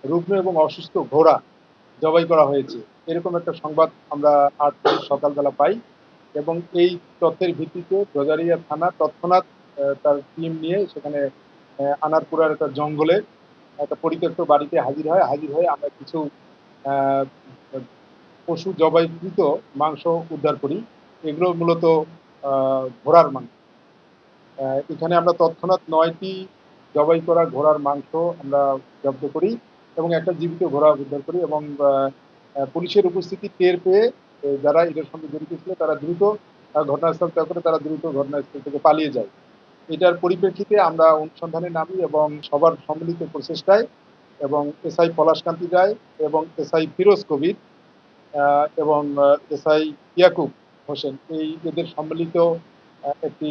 রুগ্ন এবং অসুস্থ ঘোড়া জবাই করা হয়েছে। এরকম একটা সংবাদ আমরা ৮ তারিখ সকালবেলা পাই এবং এই তথ্যের ভিত্তিতে গজারিয়া থানা তৎক্ষণাৎ তার টিম নিয়ে সেখানে আনারপুরার একটা জঙ্গলে একটা পরিত্যক্ত বাড়িতে হাজির হয়। হাজির হয়ে আমরা কিছু আ পশু জবাইকৃত মাংস উদ্ধার করি। এগুলো মূলত আ ঘোড়ার মাংস। এখানে আমরা তৎক্ষণাৎ ৯ টি জবাই করা ঘোড়ার মাংস আমরা জব্দ করি এবং একটা জীবিত ঘোড়া উদ্ধার করি এবং আ আ পুলিশের উপস্থিতি টের পেয়ে যারা এটার সঙ্গে জড়িত ছিল তারা দ্রুত ঘটনাস্থল ত্যাগ করে তারা দ্রুত ঘটনাস্থল থেকে পালিয়ে যায়। এটার পরিপ্রেক্ষিতে আমরা অনুসন্ধানে নামি এবং সবার সম্মিলিত প্রচেষ্টায় এবং এসআই পলাশকান্তি রায় এবং এসআই ফিরোজ কবির এবং এসআই ইয়াকুব হোসেন এদের সম্মিলিত একটি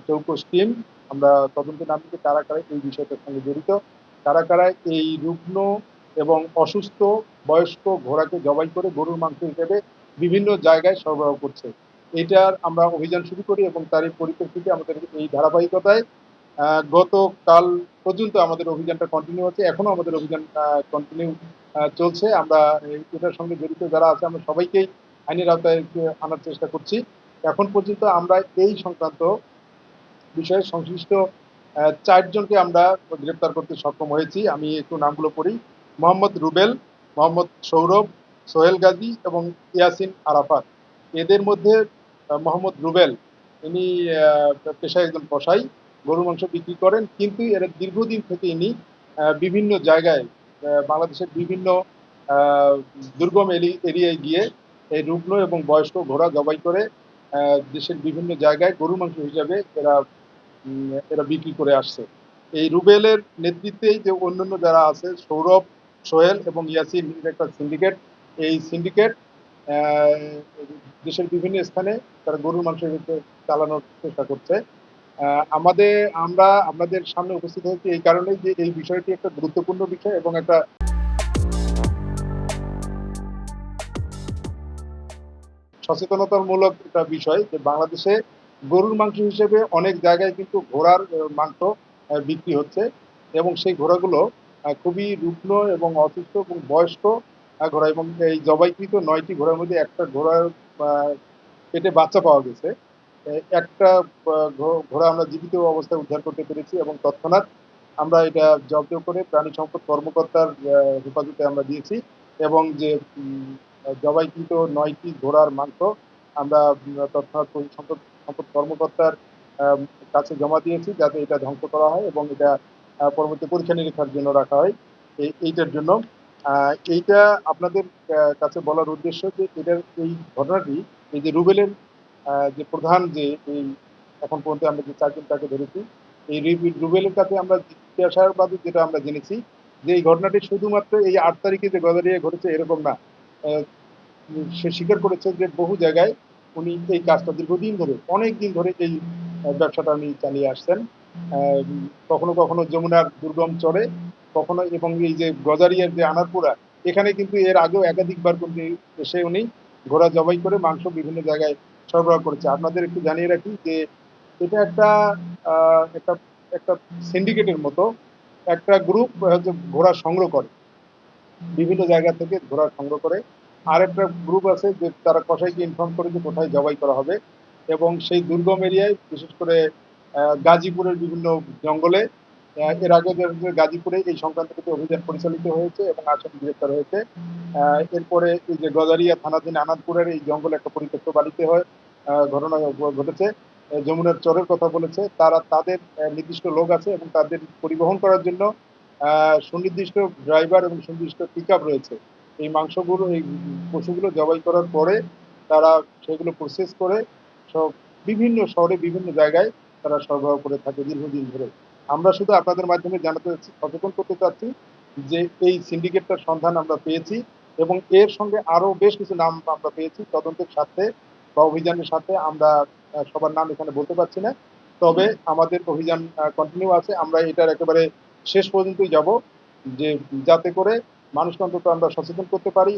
চৌকস টিম আমরা তদন্তে নামি যে কারা কারা এই বিষয়টার সঙ্গে জড়িত, কারা কারা এই রুগ্ন এবং অসুস্থ বয়স্ক ঘোড়াকে জবাই করে গরুর মাংস হিসেবে বিভিন্ন জায়গায় সরবরাহ করছে। এটার আমরা অভিযান শুরু করি এবং তারই পরিপ্রেক্ষিতে আমাদের এই ধারাবাহিকতায় গতকাল পর্যন্ত আমাদের অভিযানটা কন্টিনিউ হচ্ছে। এখনো আমাদের অভিযান কন্টিনিউ চলছে। আমরা এটার সঙ্গে জড়িত যারা আছে আমরা সবাইকেই আইনের আওতায় আনার চেষ্টা করছি। এখন পর্যন্ত আমরা এই সংক্রান্ত বিষয়ে সংশ্লিষ্ট ৪ জনকে আমরা গ্রেপ্তার করতে সক্ষম হয়েছি। আমি একটু নামগুলো পড়ি। মোহাম্মদ রুবেল, মোহাম্মদ সৌরভ, সোহেল গাজী এবং ইয়াসিন আরাফাত। এদের মধ্যে মোহাম্মদ রুবেল ইনি পেশায় একজন কসাই, গরুর মাংস বিক্রি করেন। কিন্তু এর দীর্ঘদিন থেকে ইনি বিভিন্ন জায়গায় বাংলাদেশের বিভিন্ন আ দুর্গম এরিয়ায় গিয়ে এই রুগ্ন এবং বয়স্ক ঘোড়া জবাই করে আ দেশের বিভিন্ন জায়গায় গরুর মাংস হিসাবে এরা বিক্রি করে আসছে। এই রুবেলের নেতৃত্বেই যে অন্যান্য যারা আছে সৌরভ, সোহেল এবং ইয়াসিন এর একটা সিন্ডিকেট। এই সিন্ডিকেট আ দেশের বিভিন্ন স্থানে তারা গরুর মাংস চালানোর চেষ্টা করছে। আ আমাদের আমরা আপনাদের সামনে উপস্থিত হয়েছি এই কারণেই যে এই বিষয়টি একটা গুরুত্বপূর্ণ বিষয় এবং একটা সচেতনতামূলক একটা বিষয় যে বাংলাদেশে গরুর মাংস হিসেবে অনেক জায়গায় কিন্তু ঘোড়ার মাংস বিক্রি হচ্ছে এবং সেই ঘোড়াগুলো খুবই রুগ্ন এবং অসুস্থ এবং বয়স্ক ঘোড়া এবং এই জবাইকৃত ৯ টি ঘোড়ার মধ্যে একটা ঘোড়ার আ পেটে বাচ্চা পাওয়া গেছে। একটা ঘোড়া আমরা জীবিত অবস্থায় উদ্ধার করতে পেরেছি এবং তৎক্ষণাৎ আমরা এটা জব্দ করে প্রাণী সম্পদ কর্মকর্তার হেফাজতে আমরা দিয়েছি এবং যে জবাইকৃত ৯ টি ঘোড়ার মাংস আমরা তৎক্ষণাৎ পশু সম্পদ কর্মকর্তার আম কাছে জমা দিয়েছি যাতে এটা ধ্বংস করা হয় এবং এটা পরবর্তী পরীক্ষা-নিরীক্ষার জন্য রাখা হয়। এইটার জন্য আ এইটা আপনাদের কাছে বলার উদ্দেশ্য যে এটার এই ঘটনাটি এই যে রুবেলের যে প্রধান যে এই এখন পর্যন্ত আমরা যে ৪ জন তাকে ধরেছি, এই রুবেলের কাছে আমরা জিজ্ঞাসাবাদে যেটা আমরা জেনেছি যে এই ঘটনাটি শুধুমাত্র এই ৮ তারিখে যে গদারিয়ায় ঘটেছে এরকম না। আ সে স্বীকার করেছে যে বহু জায়গায় উনি এই কাজটা দীর্ঘদিন ধরে, অনেকদিন ধরে এই ব্যবসাটা উনি চালিয়ে আসছেন। আ কখনো, কখনো যমুনার দুর্গম চরে, কখনো এবং এই যে গজারিয়ার যে আনারপুরা, এখানে কিন্তু এর আগেও একাধিকবার কিন্তু এসে উনি ঘোড়া জবাই করে মাংস বিভিন্ন জায়গায় সরবরাহ করেছে। আপনাদের একটু জানিয়ে রাখি যে এটা আ একটা একটা সিন্ডিকেটের মতো একটা গ্রুপ হচ্ছে ঘোড়া সংগ্রহ করে। বিভিন্ন জায়গা থেকে ঘোড়া সংগ্রহ করে। আরেকটা গ্রুপ আছে যে তারা কসাইকে ইনফর্ম করে যে কোথায় জবাই করা হবে এবং সেই দুর্গম এরিয়ায় বিশেষ করে গাজীপুরের বিভিন্ন জঙ্গলে এর আগে যে গাজীপুরে এই সংক্রান্ত কিছু অভিযান পরিচালিত হয়েছে এবং আসামি গ্রেপ্তার হয়েছে। এরপরে এই যে গজারিয়া থানাধীন আনাদপুরের এই জঙ্গলে একটা পরিত্যক্ত বাড়িতে হয় ঘটনা ঘটেছে। যমুনার চরের কথা বলেছে। তারা তাদের নির্দিষ্ট লোক আছে এবং তাদের পরিবহন করার জন্য আ সুনির্দিষ্ট ড্রাইভার এবং সুনির্দিষ্ট পিকআপ রয়েছে। এই মাংসগুলো এই পশুগুলো জবাই করার পরে তারা সেগুলো প্রসেস করে সব বিভিন্ন শহরে বিভিন্ন জায়গায় তারা সরবরাহ করে থাকে দীর্ঘদিন ধরে। আমরা শুধু আপনাদের মাধ্যমে জানাতে চাচ্ছি সচেতন করতে চাচ্ছি যে এই সিন্ডিকেটটার সন্ধান আমরা পেয়েছি এবং এর সঙ্গে আরো বেশ কিছু নাম আমরা পেয়েছি তদন্তের স্বার্থে বা অভিযানের সাথে আমরা সবার নাম এখানে বলতে পারছি না। তবে আমাদের অভিযান কন্টিনিউ আছে। আমরা এটার একেবারে শেষ পর্যন্তই যাব। যে যাতে করে মানুষকে অন্তত আমরা সচেতন করতে পারি